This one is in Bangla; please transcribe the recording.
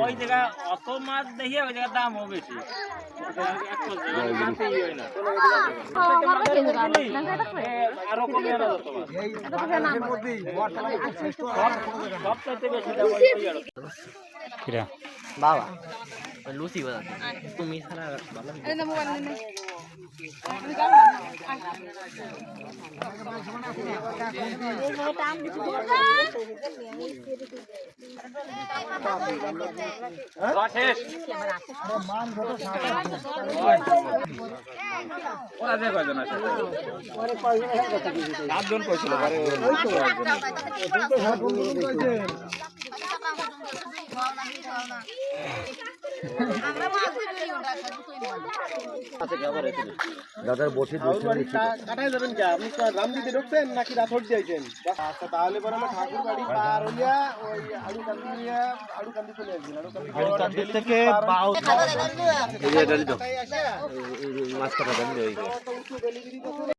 ওই জায়গা অত মাছ দেখি ওই জায়গার দামও বেশি। আরো কমে বাবা লুচি বাজাতে তুমি ছাড়া ওরা যে কয়জন আছে? 7 জন কইছিল। দাদার বসে কাটাই যাবেন কি? আপনি রাম দিতে ঢুকছেন নাকি রাথোর দিয়েছেন? আচ্ছা তাহলে পরে আমরা ঠাকুর বাড়ি পার হইয়া ওই আড়ু কান্দি চলে আসবেন। আড়ু কান্দি থেকে মাছ কাটা